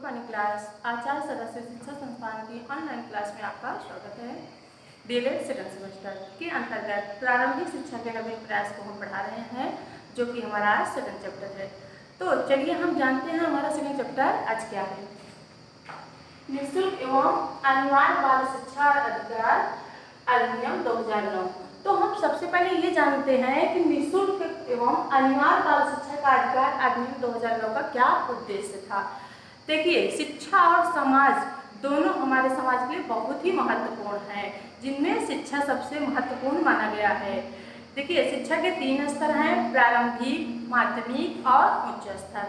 वाणी class आचार्य सरस्वती शिक्षा संस्थान की ऑनलाइन क्लास में आपका स्वागत है। डीएलएड सेकंड सेमेस्टर के अंतर्गत प्रारंभिक शिक्षा के नवीन प्रयास को हम पढ़ा रहे हैं, जो कि हमारा आज सेकंड चैप्टर है। तो चलिए हम जानते हैं हमारा सेकंड चैप्टर आज क्या है। निःशुल्क एवं अनिवार्य बाल शिक्षा अधिकार अधिनियम 2009। तो हम सबसे पहले ये जानते हैं कि निःशुल्क एवं अनिवार्य बाल शिक्षा का अधिकार अधिनियम 2009 का क्या उद्देश्य था। देखिए, शिक्षा और समाज दोनों हमारे समाज के लिए बहुत ही महत्वपूर्ण है, जिनमें शिक्षा सबसे महत्वपूर्ण माना गया है। देखिए, शिक्षा के 3 स्तर हैं, प्रारंभिक, माध्यमिक और उच्च स्तर।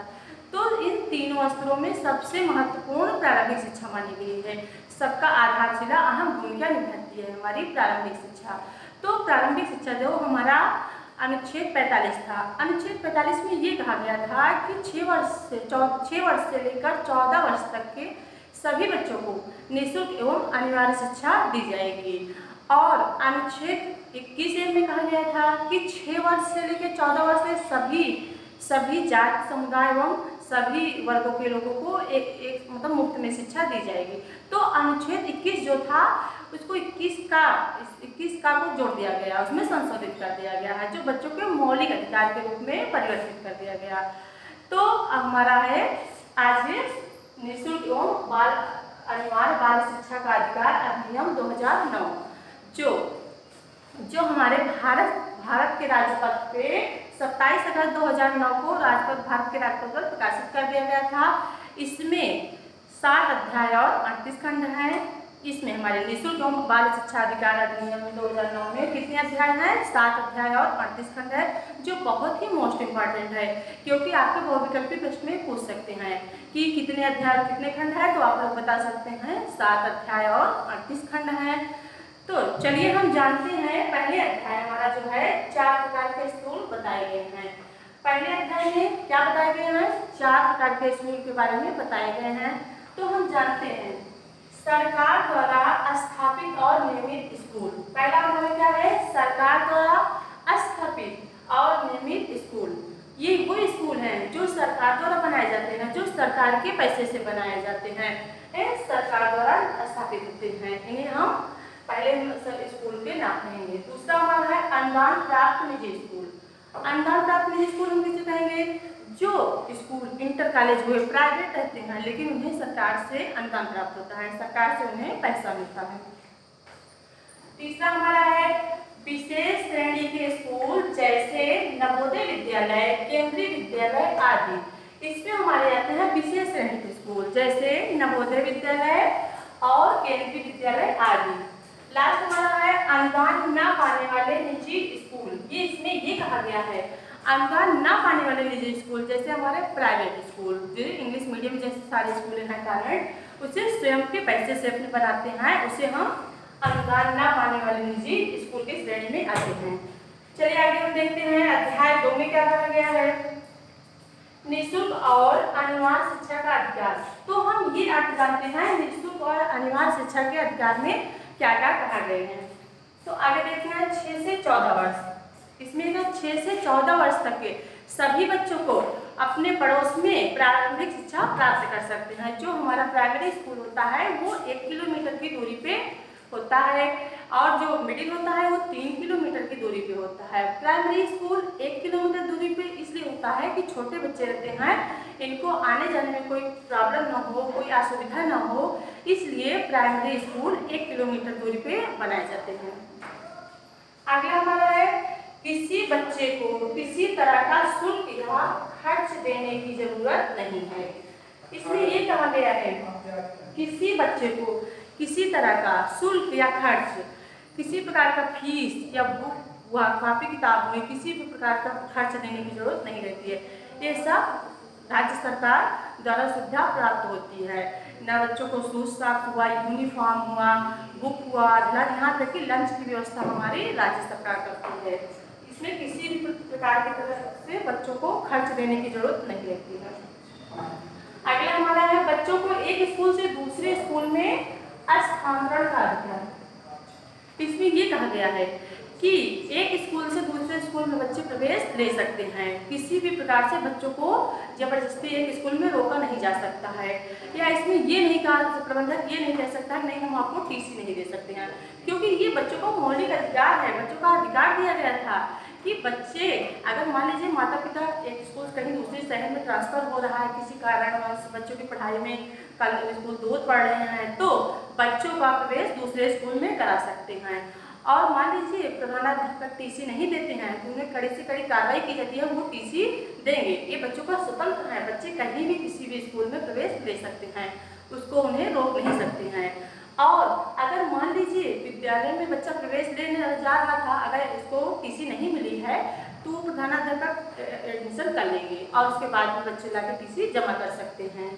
तो इन तीनों स्तरों में सबसे महत्वपूर्ण प्रारंभिक शिक्षा मानी गई है। सबका आधारशिला अहम भूमिका निभाती है हमारी प्रारंभिक शिक्षा। तो प्रारंभिक शिक्षा जो हमारा अनुच्छेद 45 था। अनुच्छेद 45 में ये कहा गया था कि 6 वर्ष से लेकर 14 वर्ष तक के सभी बच्चों को निःशुल्क एवं अनिवार्य शिक्षा दी जाएगी। और अनुच्छेद 21 में कहा गया था कि 6 वर्ष से लेकर 14 वर्ष से सभी जाति समुदाय एवं सभी वर्गों के लोगों को एक मतलब मुफ्त में शिक्षा दी जाएगी। तो अनुच्छेद 21 जो था उसको 21 का को जोड़ दिया गया, उसमें संशोधित कर दिया गया है, जो बच्चों के मौलिक अधिकार के रूप में परिवर्तित कर दिया गया। तो हमारा है आज निःशुल्क एवं अनिवार्य बाल शिक्षा का अधिकार अधिनियम 2009, जो हमारे भारत के राजपत्र पे 27 अगस्त 2009 को भारत के राजपत्र पर प्रकाशित कर दिया गया था। इसमें 7 अध्याय और 38 खंड हैं। इसमें हमारे निःशुल्क एवं बाल शिक्षा अधिकार अधिनियम 2009 में कितने अध्याय हैं? 7 अध्याय और 38 खंड है, जो बहुत ही मोस्ट इम्पॉर्टेंट है, क्योंकि आपके बहुविकल्पी प्रश्न में पूछ सकते हैं कि कितने अध्याय और कितने खंड है, तो आप लोग बता सकते हैं 7 अध्याय और 38 खंड है। तो चलिए हम जानते हैं, पहले अध्याय हमारा जो है 4 प्रकार के स्कूल बताए गए हैं। पहले अध्याय में क्या बताए गए हैं? 4 प्रकार के स्कूल के बारे में बताए गए हैं। तो हम जानते हैं सरकार द्वारा स्थापित और निर्मित स्कूल। पहला हमारा क्या है? सरकार द्वारा स्थापित और निर्मित स्कूल। ये वो स्कूल हैं जो सरकार द्वारा बनाए जाते हैं, जो सरकार के पैसे से बनाए जाते हैं, सरकार द्वारा स्थापित होते हैं। इन्हें हम पहले स्कूल के नाम कहेंगे। दूसरा हमारा है अनुदान प्राप्त निजी स्कूल। अनुदान प्राप्त निजी स्कूल हम किसे कहेंगे? जो स्कूल इंटर कॉलेज हुए प्राइवेट रहते हैं, लेकिन उन्हें सरकार से अनुदान प्राप्त होता है, सरकार से उन्हें पैसा मिलता है। तीसरा हमारा है विशेष श्रेणी के स्कूल, जैसे नवोदय विद्यालय, केंद्रीय विद्यालय आदि। इसमें हमारे आते हैं विशेष श्रेणी के स्कूल, जैसे नवोदय विद्यालय और केंद्रीय विद्यालय आदि। लास्ट हमारा है अनुदान न पाने वाले निजी स्कूल। इसमें ये कहा गया है अनुदान न पाने वाले निजी स्कूल, जैसे हमारे प्राइवेट स्कूल, जो इंग्लिश मीडियम जैसे सारे स्कूल हैं कारण उसे स्वयं के पैसे से अपने बनाते हैं, उसे हम अनुदान न पाने वाले निजी स्कूल की श्रेणी में आते हैं। चलिए आगे हम देखते हैं अध्याय 2 में क्या कहा गया है? निःशुल्क और अनिवार्य शिक्षा का अधिकार। तो हम ये अर्थ जानते हैं निःशुल्क और अनिवार्य शिक्षा के अधिकार में क्या क्या कहा गया है। तो आगे देखते हैं 6 से 14 वर्ष। इसमें 6 से 14 वर्ष तक के सभी बच्चों को अपने पड़ोस में प्रारंभिक शिक्षा प्राप्त कर सकते हैं। जो हमारा प्राइमरी स्कूल होता है वो 1 किलोमीटर की दूरी पे होता है, और जो मिडिल होता है वो 3 किलोमीटर की दूरी पे होता है। प्राइमरी स्कूल 1 किलोमीटर दूरी पे इसलिए होता है कि छोटे बच्चे रहते हैं, इनको आने जाने में कोई प्रॉब्लम ना हो, कोई असुविधा ना हो, इसलिए प्राइमरी स्कूल 1 किलोमीटर दूरी पे बनाए जाते हैं। अगला हमारा है किसी बच्चे को किसी तरह का शुल्क या खर्च देने की जरूरत नहीं है। इसमें ये कहा गया है किसी बच्चे को किसी तरह का शुल्क या खर्च, किसी प्रकार का फीस या बुक व कॉपी किताब में किसी भी प्रकार का खर्च देने की जरूरत नहीं रहती है। ये सब राज्य सरकार द्वारा सुविधा प्राप्त होती है। न बच्चों को शूज सॉक्स हुआ, यूनिफॉर्म हुआ, बुक हुआ, यहाँ तक कि लंच की व्यवस्था हमारी राज्य सरकार करती है। इसमें किसी भी प्रकार की तरफ से बच्चों को खर्च देने की जरूरत नहीं रहती है। अगला हमारा है बच्चों को एक स्कूल से दूसरे स्कूल में स्थानांतरण का अधिकार। इसमें ये कहा गया है कि एक स्कूल से दूसरे स्कूल में बच्चे प्रवेश ले सकते हैं। किसी भी प्रकार से बच्चों को जबरदस्ती एक स्कूल में रोका नहीं जा सकता है, या इसमें ये नहीं कहा, प्रबंधक ये नहीं कह सकता नहीं हम आपको टीसी नहीं दे सकते हैं, क्योंकि ये बच्चों का मौलिक अधिकार है। बच्चों का अधिकार दिया गया था कि बच्चे, अगर मान लीजिए माता पिता एक स्कूल कहीं दूसरे शहर में ट्रांसफर हो रहा है, किसी कारणवश बच्चों की पढ़ाई में कल स्कूल दूर पढ़ रहे हैं, तो बच्चों का प्रवेश दूसरे स्कूल में करा सकते हैं। और मान लीजिए प्रधानाध्यापक टीसी नहीं देते हैं तो उन्हें कड़ी से कड़ी कार्रवाई की जाती है, वो टीसी देंगे। ये बच्चों का स्वतंत्र है, बच्चे कहीं भी किसी भी स्कूल में प्रवेश ले सकते हैं, उसको उन्हें रोक नहीं सकते हैं। और अगर मान लीजिए विद्यालय में बच्चा प्रवेश लेने जा रहा था, अगर इसको टीसी नहीं मिली है तो प्रधानाध्यापक एडमिशन कर लेंगे और उसके बाद में बच्चे लाकर टीसी जमा कर सकते हैं।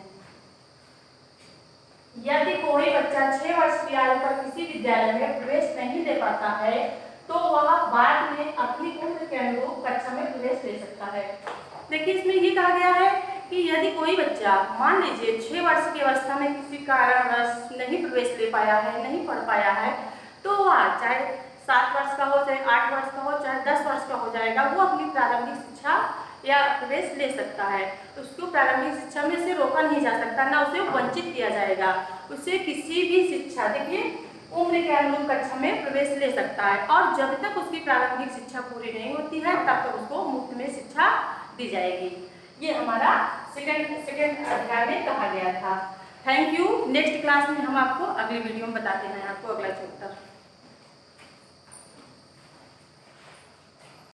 यदि कोई बच्चा 6 वर्ष की आयु पर किसी विद्यालय में प्रवेश नहीं ले पाता है तो वह बाद में अपनी उम्र के अनुरूप कक्षा में प्रवेश ले सकता है। देखिए इसमें ये कहा गया है कि यदि कोई बच्चा मान लीजिए 6 वर्ष की अवस्था में किसी कारणवश नहीं प्रवेश ले पाया है, नहीं पढ़ पाया है, तो वह चाहे 7 वर्ष का हो, चाहे 8 वर्ष का हो, चाहे 10 वर्ष का हो जाएगा, वो अपनी प्रारंभिक शिक्षा या प्रवेश ले सकता है। उसको प्रारंभिक शिक्षा में से रोका नहीं जा सकता, ना उसे वंचित किया जाएगा। उसे किसी भी शिक्षा, देखिए उम्र के अनुरूप कक्षा में प्रवेश ले सकता है और जब तक उसकी प्रारंभिक शिक्षा पूरी नहीं होती है तब तक उसको मुफ्त में शिक्षा दी जाएगी। ये हमारा सेकंड अध्याय में कहा गया था। Thank you. नेक्स्ट क्लास में हम आपको अगली वीडियो में बताते हैं आपको अगला चैप्टर।